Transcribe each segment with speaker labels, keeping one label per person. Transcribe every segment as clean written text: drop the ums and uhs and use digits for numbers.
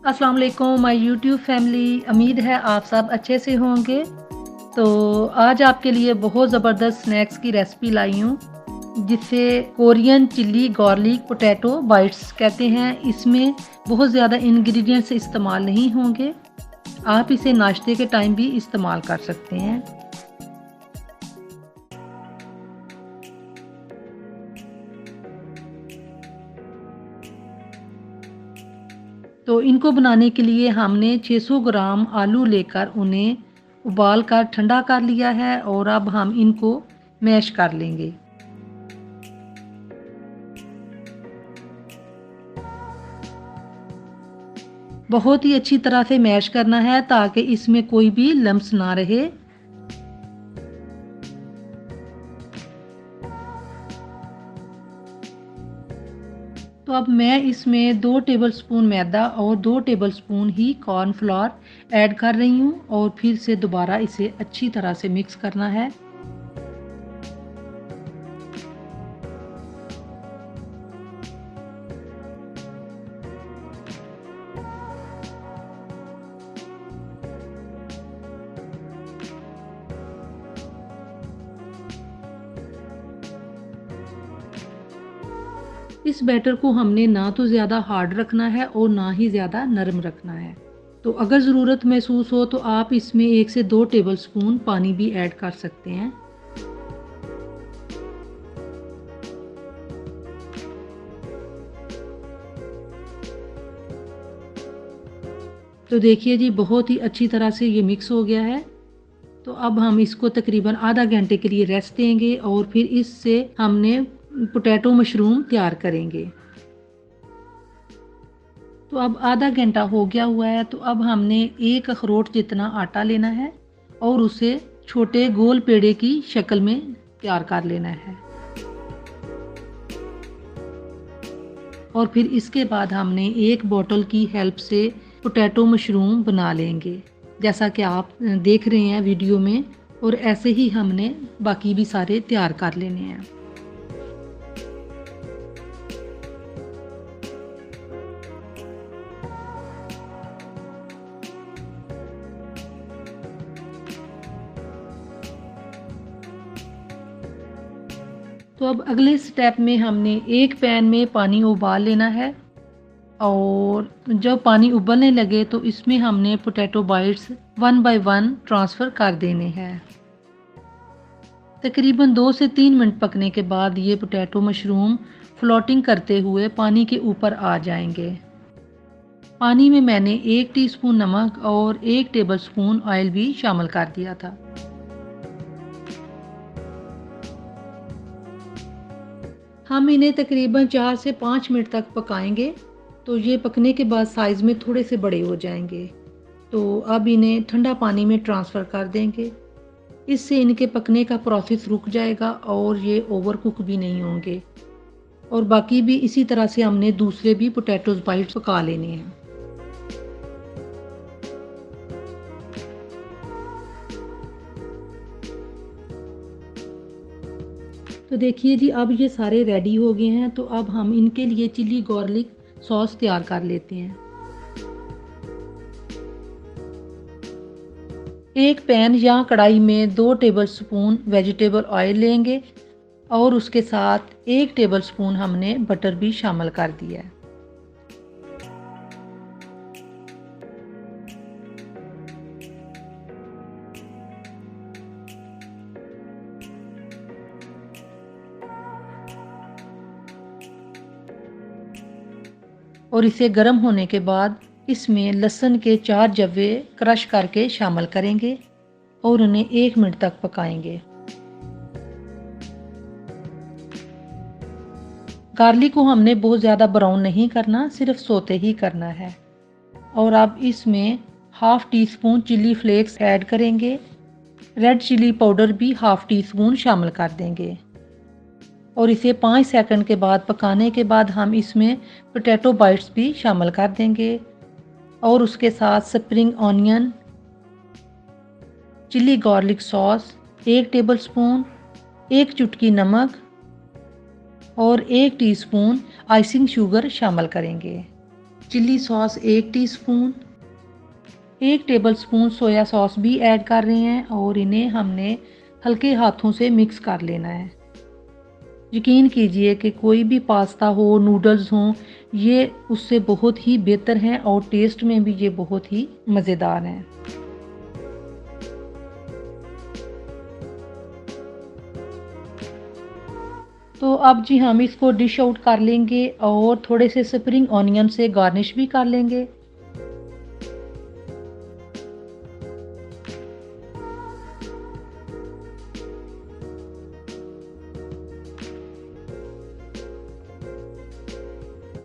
Speaker 1: अस्सलाम वालेकुम my YouTube family. उम्मीद है आप सब अच्छे से होंगे। तो आज आपके लिए बहुत ज़बरदस्त स्नैक्स की रेसिपी लाई हूँ जिसे Korean chilli garlic potato bytes कहते हैं। इसमें बहुत ज़्यादा इंग्रेडिएंट्स इस्तेमाल नहीं होंगे। आप इसे नाश्ते के टाइम भी इस्तेमाल कर सकते हैं। तो इनको बनाने के लिए हमने 600 ग्राम आलू लेकर उन्हें उबाल कर ठंडा कर लिया है और अब हम इनको मैश कर लेंगे। बहुत ही अच्छी तरह से मैश करना है ताकि इसमें कोई भी लम्स ना रहे। तो अब मैं इसमें 2 टेबलस्पून मैदा और 2 टेबलस्पून ही कॉर्नफ्लोर ऐड कर रही हूँ और फिर से दोबारा इसे अच्छी तरह से मिक्स करना है। इस बैटर को हमने ना तो ज़्यादा हार्ड रखना है और ना ही ज़्यादा नरम रखना है। तो अगर ज़रूरत महसूस हो तो आप इसमें 1 से 2 टेबलस्पून पानी भी ऐड कर सकते हैं। तो देखिए जी, बहुत ही अच्छी तरह से ये मिक्स हो गया है। तो अब हम इसको तकरीबन आधा घंटे के लिए रेस्ट देंगे और फिर इससे हमने पोटैटो मशरूम तैयार करेंगे। तो अब आधा घंटा हो गया हुआ है। तो अब हमने एक अखरोट जितना आटा लेना है और उसे छोटे गोल पेड़े की शक्ल में तैयार कर लेना है। और फिर इसके बाद हमने एक बोतल की हेल्प से पोटैटो मशरूम बना लेंगे, जैसा कि आप देख रहे हैं वीडियो में। और ऐसे ही हमने बाकी भी सारे तैयार कर लेने हैं। तो अब अगले स्टेप में हमने एक पैन में पानी उबाल लेना है और जब पानी उबलने लगे तो इसमें हमने पोटैटो बाइट्स 1 बाय 1 ट्रांसफ़र कर देने हैं। तकरीबन 2 से 3 मिनट पकने के बाद ये पोटैटो मशरूम फ्लोटिंग करते हुए पानी के ऊपर आ जाएंगे। पानी में मैंने 1 टीस्पून नमक और 1 टेबलस्पून ऑयल भी शामिल कर दिया था। हम इन्हें तकरीबन 4 से 5 मिनट तक पकाएंगे। तो ये पकने के बाद साइज़ में थोड़े से बड़े हो जाएंगे। तो अब इन्हें ठंडा पानी में ट्रांसफ़र कर देंगे। इससे इनके पकने का प्रोसेस रुक जाएगा और ये ओवर कुक भी नहीं होंगे। और बाकी भी इसी तरह से हमने दूसरे भी पोटैटोज़ बाइट्स पका लेने हैं। तो देखिए जी, अब ये सारे रेडी हो गए हैं। तो अब हम इनके लिए चिली गार्लिक सॉस तैयार कर लेते हैं। एक पैन या कढ़ाई में 2 टेबलस्पून वेजिटेबल ऑयल लेंगे और उसके साथ 1 टेबलस्पून हमने बटर भी शामिल कर दिया है। और इसे गर्म होने के बाद इसमें लहसुन के 4 जवे क्रश करके शामिल करेंगे और उन्हें 1 मिनट तक पकाएंगे। गार्लिक को हमने बहुत ज़्यादा ब्राउन नहीं करना, सिर्फ सोते ही करना है। और अब इसमें half teaspoon chilli flakes add करेंगे। रेड चिली पाउडर भी हाफ़ टी स्पून शामिल कर देंगे और इसे 5 सेकंड के बाद पकाने के बाद हम इसमें पोटैटो बाइट्स भी शामिल कर देंगे और उसके साथ spring onion, chilli garlic sauce 1 tablespoon, 1 चुटकी नमक और 1 टीस्पून आइसिंग शुगर शामिल करेंगे। Chilli sauce 1 teaspoon, 1 tablespoon soya sauce भी ऐड कर रहे हैं और इन्हें हमने हल्के हाथों से मिक्स कर लेना है। यकीन कीजिए कि कोई भी पास्ता हो, नूडल्स हों, ये उससे बहुत ही बेहतर हैं और टेस्ट में भी ये बहुत ही मज़ेदार हैं। तो अब जी हम इसको डिश आउट कर लेंगे और थोड़े से स्प्रिंग ऑनियन से गार्निश भी कर लेंगे।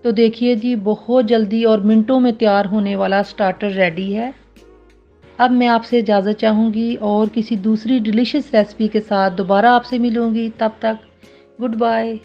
Speaker 1: तो देखिए जी, बहुत जल्दी और मिनटों में तैयार होने वाला स्टार्टर रेडी है। अब मैं आपसे इजाज़त चाहूँगी और किसी दूसरी डिलीशियस रेसिपी के साथ दोबारा आपसे मिलूँगी। तब तक गुड बाय।